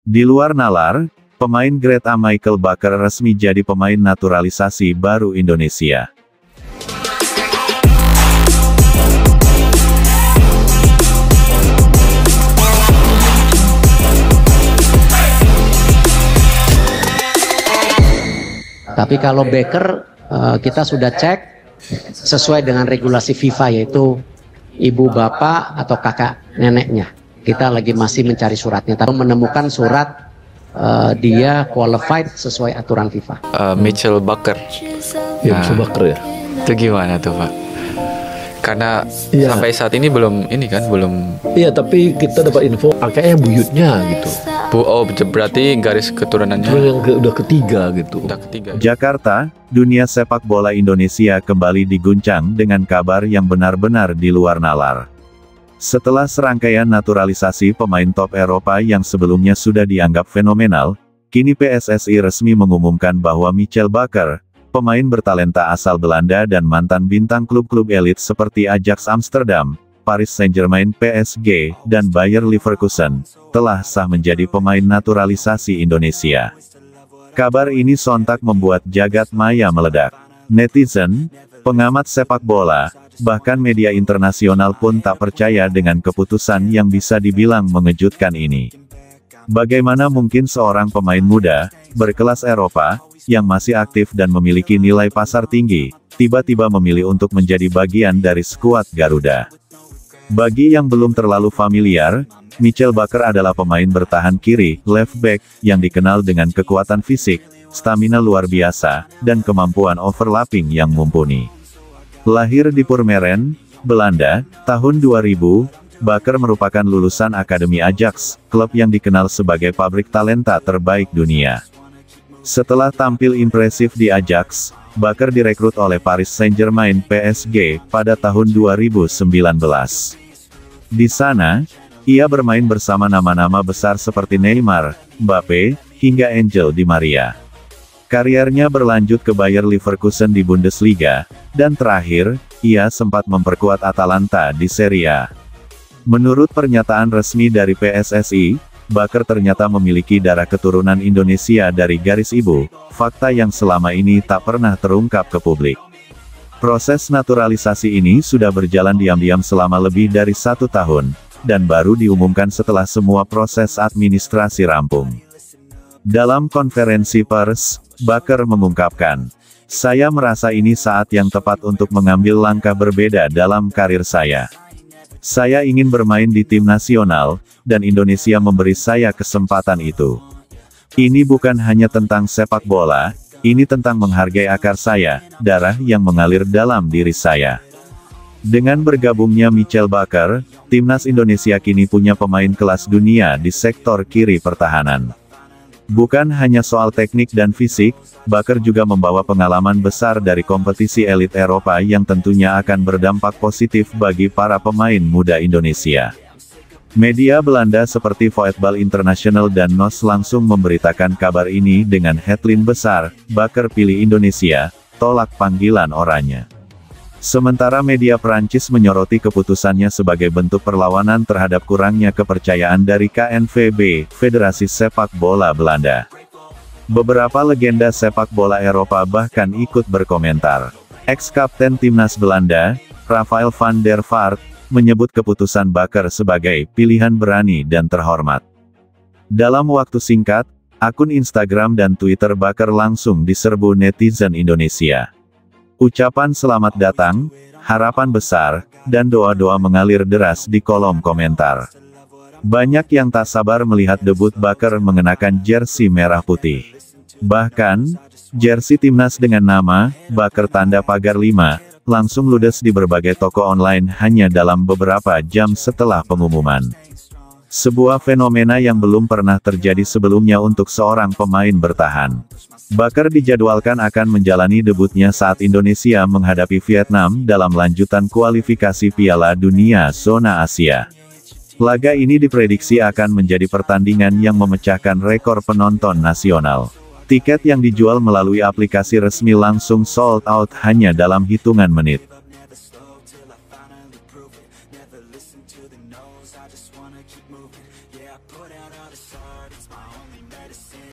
Di luar nalar, pemain Grade A Michael Baker resmi jadi pemain naturalisasi baru Indonesia. Tapi kalau Baker, kita sudah cek sesuai dengan regulasi FIFA, yaitu ibu bapak atau kakak neneknya. Kita lagi masih mencari suratnya, tapi menemukan surat dia qualified sesuai aturan FIFA. Mitchell Baker. Ya, Mitchell Baker ya. Itu gimana tuh Pak? Karena Ya, sampai saat ini belum belum. iya, tapi kita dapat info kayaknya buyutnya gitu. Berarti garis keturunannya Cuma yang udah ketiga gitu. udah ketiga. Jakarta, dunia sepak bola Indonesia kembali diguncang dengan kabar yang benar-benar di luar nalar. Setelah serangkaian naturalisasi pemain top Eropa yang sebelumnya sudah dianggap fenomenal, kini PSSI resmi mengumumkan bahwa Mitchell Baker, pemain bertalenta asal Belanda dan mantan bintang klub-klub elit seperti Ajax Amsterdam, Paris Saint-Germain PSG, dan Bayer Leverkusen, telah sah menjadi pemain naturalisasi Indonesia. Kabar ini sontak membuat jagat maya meledak. Netizen, pengamat sepak bola, bahkan media internasional pun tak percaya dengan keputusan yang bisa dibilang mengejutkan ini. Bagaimana mungkin seorang pemain muda, berkelas Eropa, yang masih aktif dan memiliki nilai pasar tinggi, tiba-tiba memilih untuk menjadi bagian dari skuad Garuda? Bagi yang belum terlalu familiar, Mitchell Baker adalah pemain bertahan kiri, left back, yang dikenal dengan kekuatan fisik, stamina luar biasa, dan kemampuan overlapping yang mumpuni. Lahir di Purmerend, Belanda, tahun 2000, Baker merupakan lulusan Akademi Ajax, klub yang dikenal sebagai pabrik talenta terbaik dunia. Setelah tampil impresif di Ajax, Baker direkrut oleh Paris Saint-Germain PSG pada tahun 2019. Di sana, ia bermain bersama nama-nama besar seperti Neymar, Mbappe, hingga Angel Di Maria. Kariernya berlanjut ke Bayer Leverkusen di Bundesliga, dan terakhir, ia sempat memperkuat Atalanta di Serie A. Menurut pernyataan resmi dari PSSI, Baker ternyata memiliki darah keturunan Indonesia dari garis ibu, fakta yang selama ini tak pernah terungkap ke publik. Proses naturalisasi ini sudah berjalan diam-diam selama lebih dari 1 tahun, dan baru diumumkan setelah semua proses administrasi rampung. Dalam konferensi pers, Baker mengungkapkan, "Saya merasa ini saat yang tepat untuk mengambil langkah berbeda dalam karir saya. Saya ingin bermain di tim nasional, dan Indonesia memberi saya kesempatan itu. Ini bukan hanya tentang sepak bola, ini tentang menghargai akar saya, darah yang mengalir dalam diri saya." Dengan bergabungnya Mitchell Baker, timnas Indonesia kini punya pemain kelas dunia di sektor kiri pertahanan. Bukan hanya soal teknik dan fisik, Baker juga membawa pengalaman besar dari kompetisi elit Eropa yang tentunya akan berdampak positif bagi para pemain muda Indonesia. Media Belanda seperti Voetbal International dan NOS langsung memberitakan kabar ini dengan headline besar, "Baker pilih Indonesia, tolak panggilan oranye." Sementara media Prancis menyoroti keputusannya sebagai bentuk perlawanan terhadap kurangnya kepercayaan dari KNVB, Federasi Sepak Bola Belanda. Beberapa legenda sepak bola Eropa bahkan ikut berkomentar. Ex-kapten timnas Belanda, Rafael van der Vaart, menyebut keputusan Baker sebagai pilihan berani dan terhormat. Dalam waktu singkat, akun Instagram dan Twitter Baker langsung diserbu netizen Indonesia. Ucapan selamat datang, harapan besar, dan doa-doa mengalir deras di kolom komentar. Banyak yang tak sabar melihat debut Baker mengenakan jersey merah putih. Bahkan, jersey timnas dengan nama, Baker tanda pagar 5, langsung ludes di berbagai toko online hanya dalam beberapa jam setelah pengumuman. Sebuah fenomena yang belum pernah terjadi sebelumnya untuk seorang pemain bertahan. Baker dijadwalkan akan menjalani debutnya saat Indonesia menghadapi Vietnam dalam lanjutan kualifikasi Piala Dunia Zona Asia. Laga ini diprediksi akan menjadi pertandingan yang memecahkan rekor penonton nasional. Tiket yang dijual melalui aplikasi resmi langsung sold out hanya dalam hitungan menit.